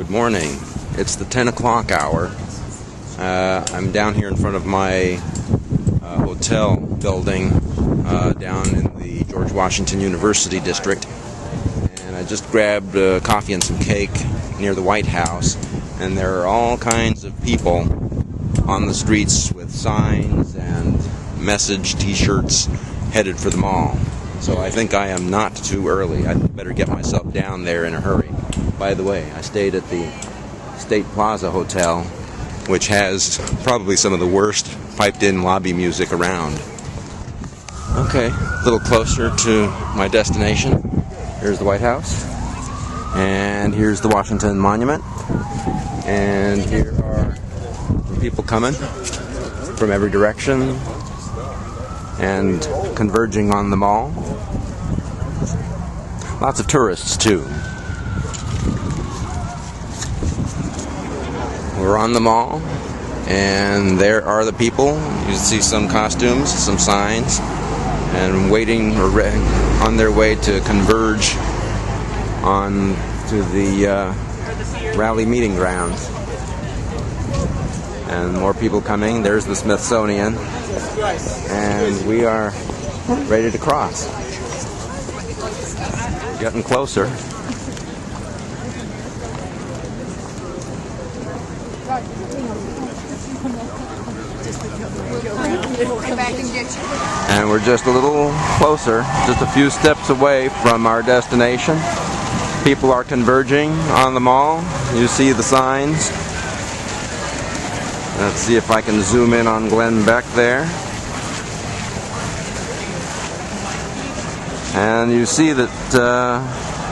Good morning. It's the 10 o'clock hour. I'm down here in front of my hotel building down in the George Washington University district. And I just grabbed coffee and some cake near the White House. And there are all kinds of people on the streets with signs and message t-shirts headed for the mall. So I think I am not too early. I'd better get myself down there in a hurry. By the way, I stayed at the State Plaza Hotel, which has probably some of the worst piped-in lobby music around. Okay, a little closer to my destination. Here's the White House, and here's the Washington Monument, and here are the people coming from every direction and converging on the mall. Lots of tourists, too. We're on the mall, and there are the people. You see some costumes, some signs, and waiting or on their way to converge on to the rally meeting grounds. And more people coming. There's the Smithsonian, and we are ready to cross. Getting closer. And we're just a little closer, just a few steps away from our destination. People are converging on the mall. You see the signs. Let's see if I can zoom in on Glenn Beck there. And you see that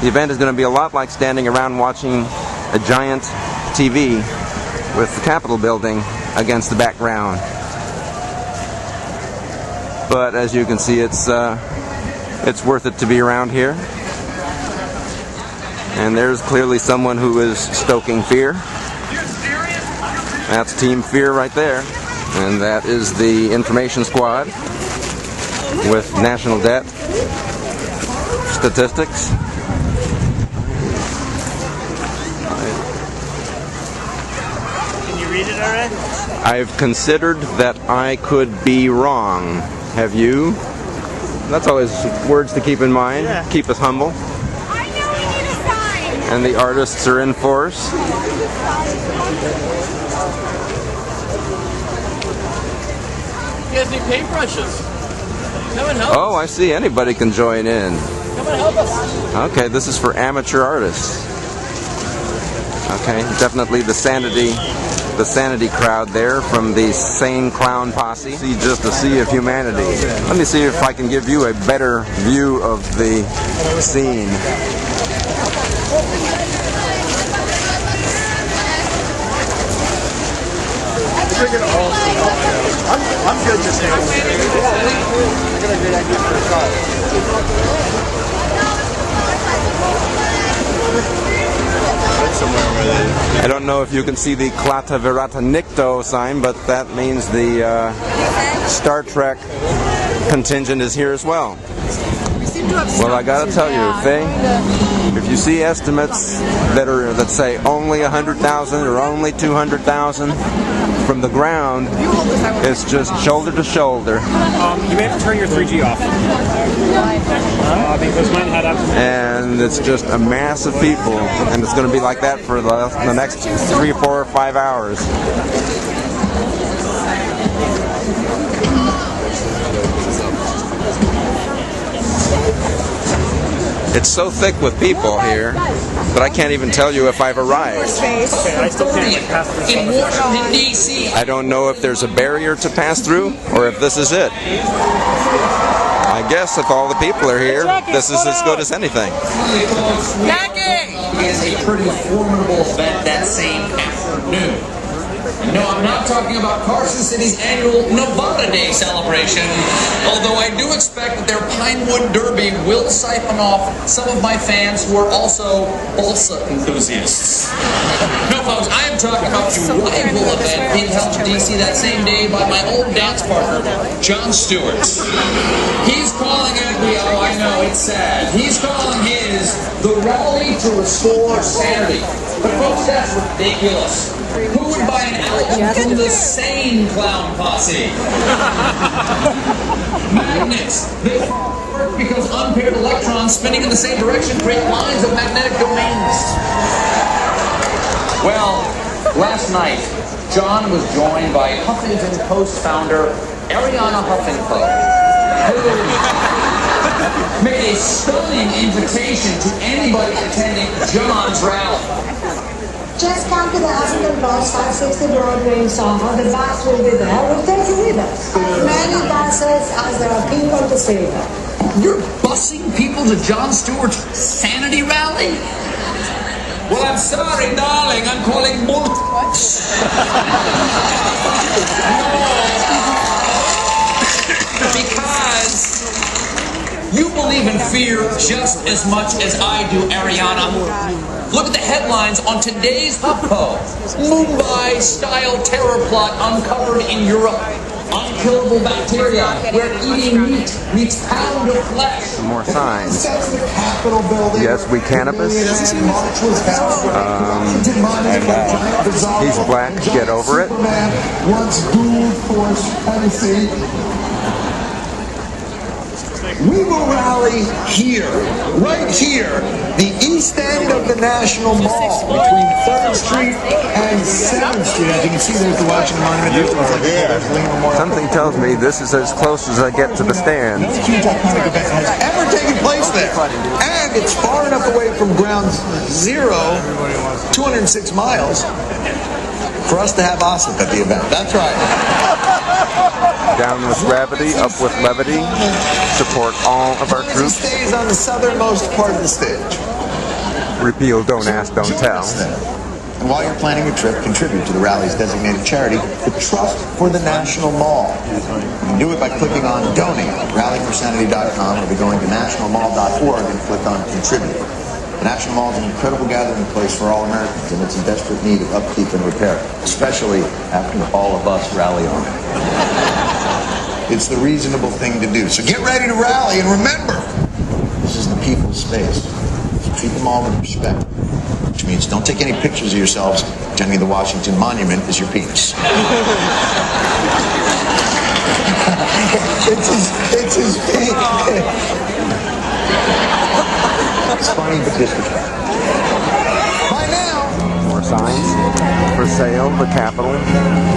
the event is going to be a lot like standing around watching a giant TV with the Capitol building against the background. But as you can see, it's worth it to be around here. And there's clearly someone who is stoking fear. That's Team Fear right there. And that is the information squad with national debt statistics. Can you read it already? I've considered that I could be wrong. Have you? That's always words to keep in mind. Yeah. Keep us humble. I know we need a sign. And the artists are in force. You guys need paintbrushes. Come and help Oh, I see. Anybody can join in. Come and help us. Okay, this is for amateur artists. Okay, definitely the Sanity crowd there from the Sane Clown Posse. See just a sea of humanity. Let me see if I can give you a better view of the scene. I'm good just now. I got a great idea for a shot. I don't know if you can see the Klata Virata Nikto sign, but that means the Star Trek contingent is here as well. Well, I gotta tell you, Faye, if you see estimates that say only 100,000 or only 200,000 from the ground, it's just shoulder to shoulder. You may have to turn your 3G off. Because mine had up. And it's just a mass of people, and it's going to be like that for the next 3, 4, or 5 hours. It's so thick with people here that I can't even tell you if I've arrived. Okay, I still can't pass through. In Washington, D.C. I don't know if there's a barrier to pass through or if this is it. I guess if all the people are here, this is as good as anything. Is a pretty formidable event that same afternoon. No, I'm not talking about Carson City's annual Nevada Day celebration, although I do expect that their Pinewood Derby will siphon off some of my fans who are also balsa enthusiasts. No, folks, I am talking about the rival event being held in D.C. that same day by my old dance partner, Jon Stewart. He's calling it, oh, I know, it's sad. He's calling his the Rally to Restore Sanity. But folks, that's ridiculous. Who would buy an album from the sane clown posse? Magnets. They work because unpaired electrons spinning in the same direction create lines of magnetic domains. Well, last night, John was joined by Huffington Post founder Arianna Huffington, who made a stunning invitation to anybody attending John's rally. Just come to the Huffington Post, 560 Broadway in Soho. The bus will be there. We'll take you with us. As many buses as there are people to see them. You're busing people to Jon Stewart's Sanity rally? Well, I'm sorry, darling. I'm calling bull. Because you believe in fear just as much as I do, Arianna. Look at the headlines on today's HuffPo. Mumbai-style terror plot uncovered in Europe. Unkillable bacteria where eating meat meets pound of flesh. Some more signs. The Capitol building. Yes, we cannabis. He's black. Get over it. Once dual force supremacy. We will rally here, right here, the east end of the National Mall, between 3rd Street and 7th Street. As you can see, there's the Washington Monument. There's the Lincoln Memorial. Something tells me this is as close as I get to the stand. No huge iconic event has ever taken place there. And it's far enough away from ground zero, 206 miles, for us to have Osip at the event. That's right. Down with gravity, up with levity. Support all of our troops. He stays on the southernmost part of the stage. Repeal, don't ask, don't tell. And while you're planning your trip, contribute to the rally's designated charity, the Trust for the National Mall. You can do it by clicking on Donate at rallyforsanity.com or by going to nationalmall.org and click on Contribute. The National Mall is an incredible gathering place for all Americans, and it's in desperate need of upkeep and repair, especially after all of us rally on it. It's the reasonable thing to do. So get ready to rally, and remember, this is the people's space. So treat them all with respect, which means don't take any pictures of yourselves pretending the Washington Monument is your penis. It's funny but disrespectful. By now, More signs. For sale, the Capitol.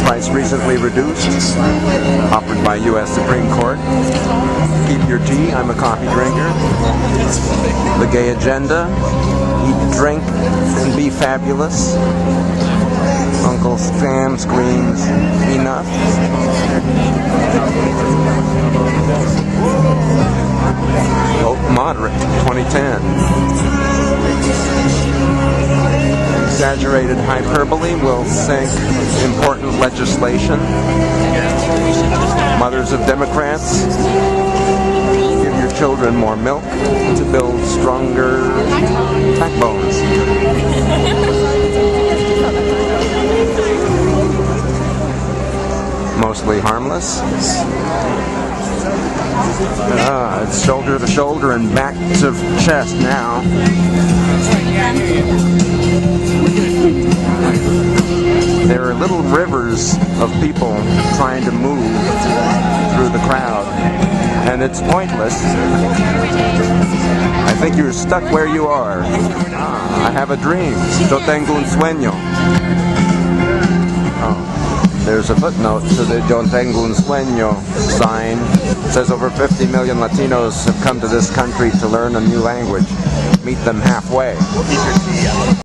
Price recently reduced. Offered by U.S. Supreme Court. Keep your tea, I'm a coffee drinker. The gay agenda. Eat, drink, and be fabulous. Uncle Sam screams, enough. Vote moderate, 2010. Exaggerated hyperbole will sink important legislation. Mothers of Democrats, give your children more milk to build stronger backbones. Mostly harmless. It's shoulder to shoulder and back to chest now. There are little rivers of people trying to move through the crowd, and it's pointless. I think you're stuck where you are. I have a dream. Yo tengo un sueño. There's a footnote to the Yo tengo un sueño sign. It says over 50 million Latinos have come to this country to learn a new language. Meet them halfway.